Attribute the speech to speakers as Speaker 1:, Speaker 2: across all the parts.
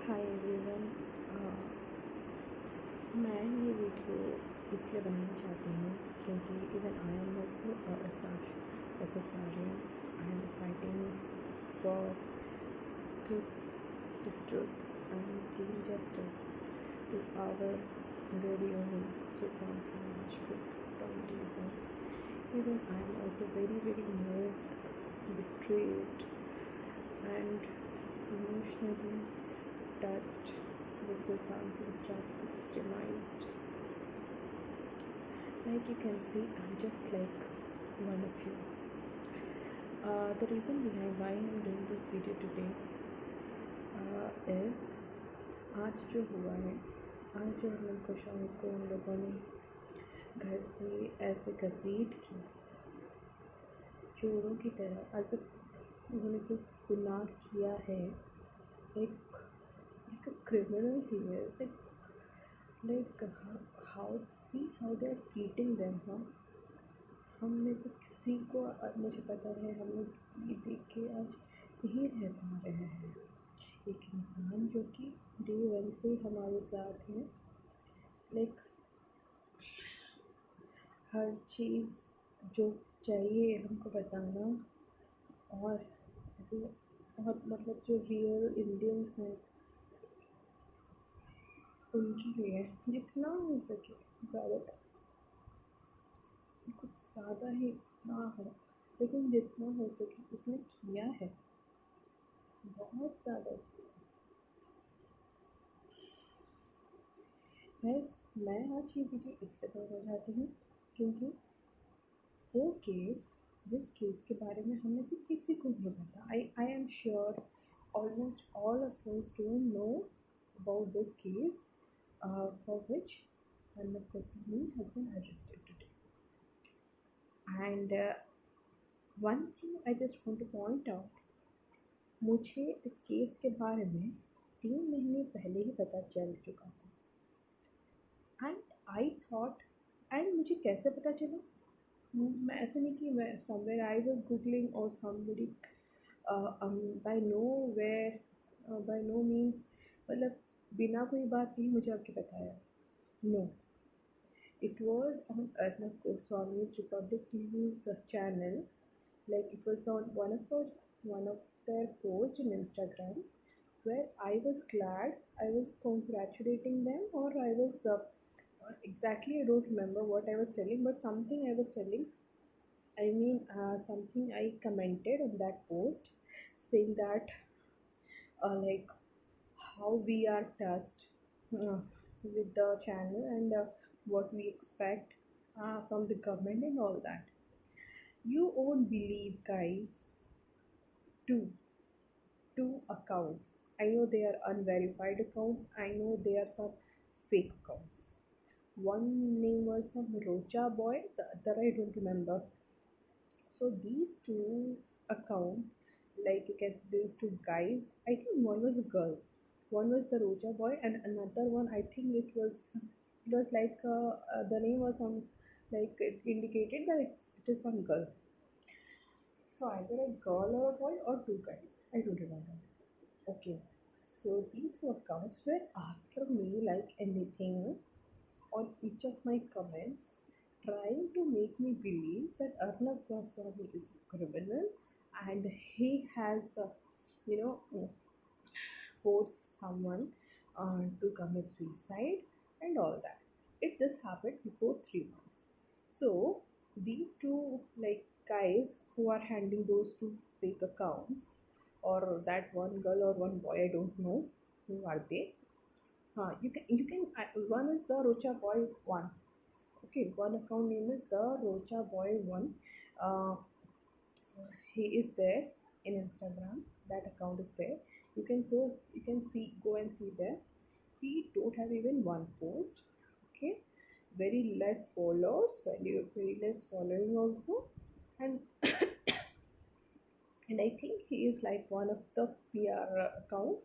Speaker 1: Hi everyone. मैं ये video इसलिए बनाना चाहती हूँ क्योंकि even I am also SSR I am fighting for truth and giving justice to our very own Susan Rajput from Devon. Even I am also very moved, betrayed and emotionally touched with Susan Rajput's demise. Like you can see, I'm just like one of you. The reason behind why I'm doing this video today is आज जो हुआ है, आज जो हम लोग को शाम को उन लोगों ने घर से ऐसे घसीट की चोरों की तरह, एज उन्होंने कोई गुनाह किया है, एक क्रिमिनल ही है, like how they are treating them. हम में से किसी को मुझे पता है, हम लोग ये देख के आज नहीं रह पा रहे हैं। एक इंसान जो कि डे वन से हमारे साथ है, लाइक हर चीज़ जो चाहिए हमको बताना, और मतलब जो रियल इंडियंस हैं उनके लिए जितना हो सके ज़्यादा, कुछ ज़्यादा ही ना हो लेकिन जितना हो सके उसने किया है, बहुत ज़्यादा। बस मैं आज ये वीडियो इसलिए बनाना चाहती हूँ क्योंकि वो केस, जिस केस के बारे में हमें से किसी को नहीं पता, I am sure almost all of us don't know about this case for which Arnab has been arrested today. And one thing I just want to point out, मुझे इस केस के बारे में 3 महीने पहले ही पता चल चुका था। एंड आई थॉट, एंड मुझे कैसे पता चला, मैं ऐसा नहीं कि मैं समवेयर आई वाज गूगलिंग और समबडी बाय नो मीन्स, मतलब बिना कोई बात नहीं मुझे आपके बताया। No, it was on Arnab Goswami's Republic TV's channel. Like it was on one of their posts in Instagram, where I was glad, I was congratulating them, or I was exactly, I don't remember what I was telling, but something I was telling. I mean, something I commented on that post, saying that like how we are touched with the channel, and what we expect from the government and all that. You won't believe, guys, two accounts. I know they are unverified accounts, I know they are some fake accounts. One name was some Rocha boy, the other I don't remember. So these two account, like you can see, these two guys, I think one was a girl, one was the Rocha boy, and another one, I think it was like the name was some, like it indicated that it is some girl. So either a girl or a boy, or two guys, I don't remember. Okay, so these two accounts were after me like anything on each of my comments, trying to make me believe that Arnab Goswami is a criminal and he has, you know, forced someone to commit suicide and all that. This happened before 3 months. So these two, like, guys who are handling those two fake accounts, or that one girl or one boy, I don't know who are they. You can one is the Rocha boy one. Okay, one account name is the Rocha boy one. Uh, he is there in Instagram. That account is there. You can see, go and see there. He don't have even one post. Okay, very less followers, very less following also, and and I think he is like one of the PR account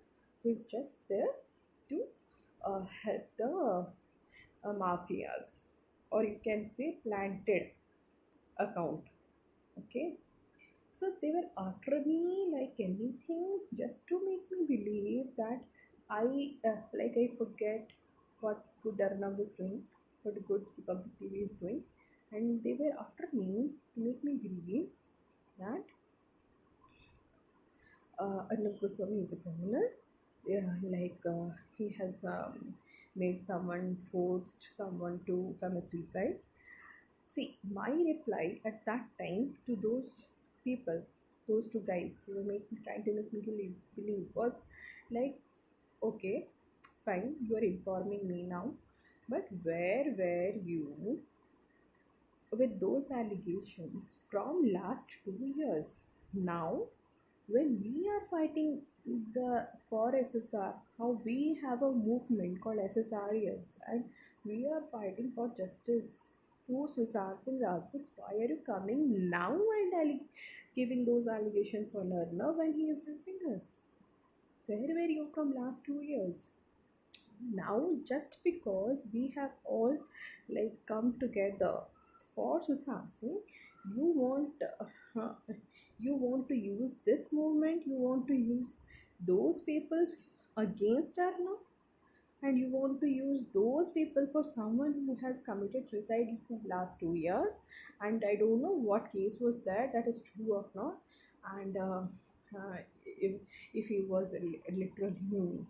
Speaker 1: who is just there to help the mafias, or you can say planted account. Okay, so they were after me like anything, just to make me believe that I forget what good Arnab is doing, what good public TV is doing, and they were after me to make me believe that Arnab Goswami is a criminal. Yeah, he has made someone, forced someone to commit suicide. See, my reply at that time to those people, those two guys who were trying to make me believe was like, okay, fine, you are informing me now, but where were you with those allegations from last 2 years? Now, when we are fighting the for SSR, how we have a movement called SSRians, and we are fighting for justice to Sushant Singh Rajput. Why are you coming now and giving those allegations on Arnav when he is helping us? Where were you from last 2 years? Now, just because we have all come together for society, you want uh, you want to use this movement, you want to use those people against Arnav, and you want to use those people for someone who has committed suicide in the last 2 years. And I don't know what case was that is true or not. And if, if he was literally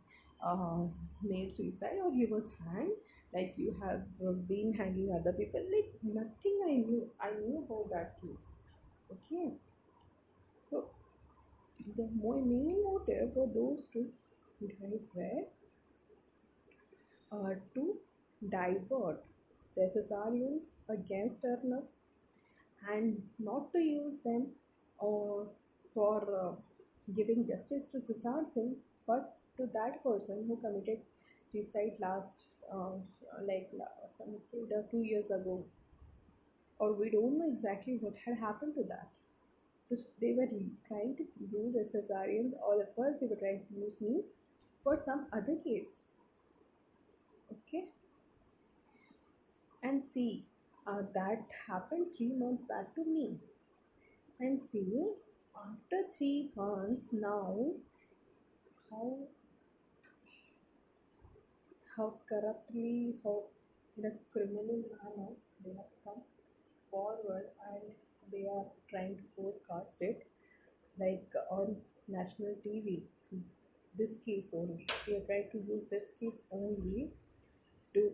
Speaker 1: uh, made suicide or he was hanged, like you have been hanging other people, like nothing. I knew about that case. Okay, so the main motive for those two guys were to divert the SSRians against Arnav, and not to use them for giving justice to Sushant Singh, but to that person who committed suicide last some 2 years ago, or we don't know exactly what had happened to that. They were trying to use SSRians, all of us, they were trying to use me for some other case. Okay, and see, that happened 3 months back to me. And see, after 3 months now, how how in a criminal manner they have come forward, and they are trying to forecast it on national TV. This case only. They are trying to use this case only to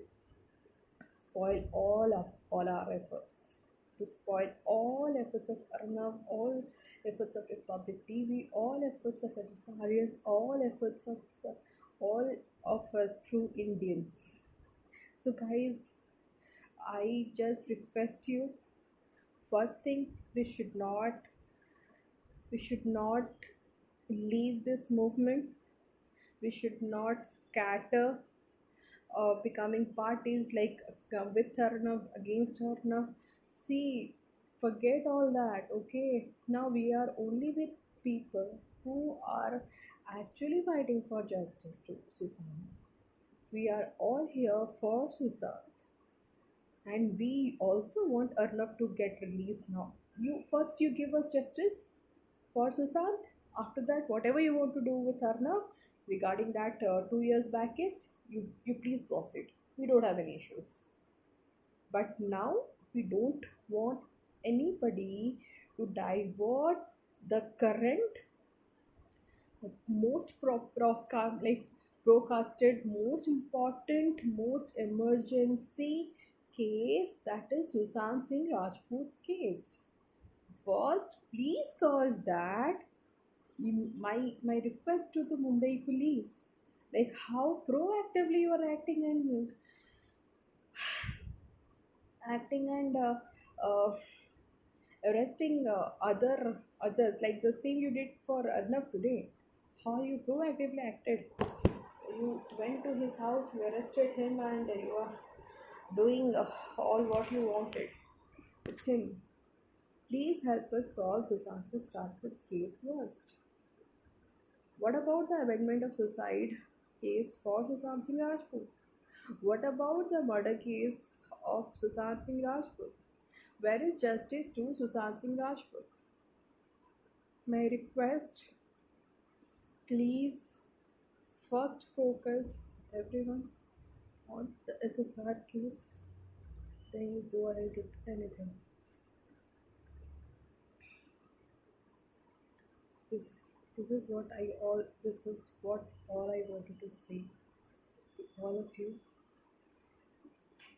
Speaker 1: spoil all our efforts, to spoil all efforts of Arnav, all efforts of Republic TV, all efforts of Adversarians, all efforts of all of us true Indians. So guys, I just request you, first thing, we should not leave this movement. We should not scatter becoming parties with Arnav, against Arnav. See, forget all that. Okay, now we are only with people who are actually fighting for justice to Sushant. We are all here for Sushant, and we also want Arnav to get released now. You give us justice for Sushant. After that, whatever you want to do with Arnav regarding that 2 years back case, you please proceed. We don't have any issues. But now we don't want anybody to divert the current most broadcasted, most important, most emergency case, that is Sushant Singh Rajput's case. First, please solve that. My request to the Mumbai police, like how proactively you are acting and arresting others, like the same you did for Arnav today. How you proactively acted. You went to his house, you arrested him, and you are doing all what you wanted with him. Please help us solve Sushant Singh Rajput's case first. What about the amendment of suicide case for Sushant Singh Rajput? What about the murder case of Sushant Singh Rajput? Where is justice to Sushant Singh Rajput? My request, please First focus everyone on the SSR case, then you go ahead with anything. This this is what all I wanted to say to all of you.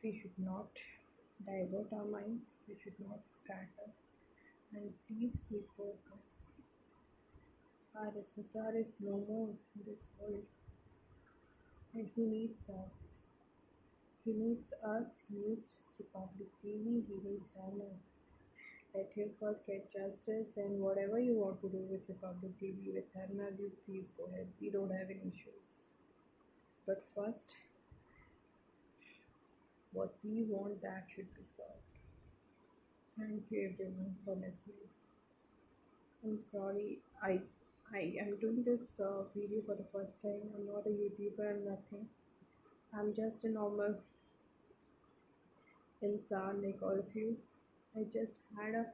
Speaker 1: We should not divert our minds, we should not scatter, and please keep focus. Our SSR is no more in this world, and he needs us. He needs us, he needs Republic TV, he needs Arnab. Let him first get justice, then whatever you want to do with Republic TV, with Arnab, you please go ahead. We don't have any issues. But first, what we want, that should be solved. Thank you everyone for listening. I'm sorry, I am doing this video for the first time. I'm not a YouTuber, I'm nothing. I'm just a normal insan like all of you. I just had a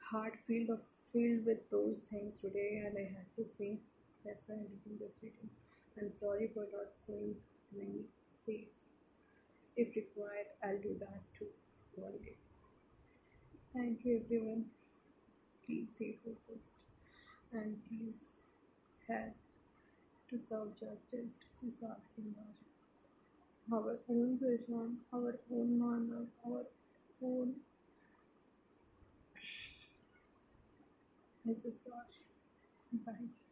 Speaker 1: heart filled with those things today, and I had to say that's why I'm doing this video. I'm sorry for not showing my face. If required, I'll do that too one day. Thank you everyone. Please stay focused and please help to serve justice to Sushant Singh Rajput. Our own vision, our own manner, our own SSR. Bye.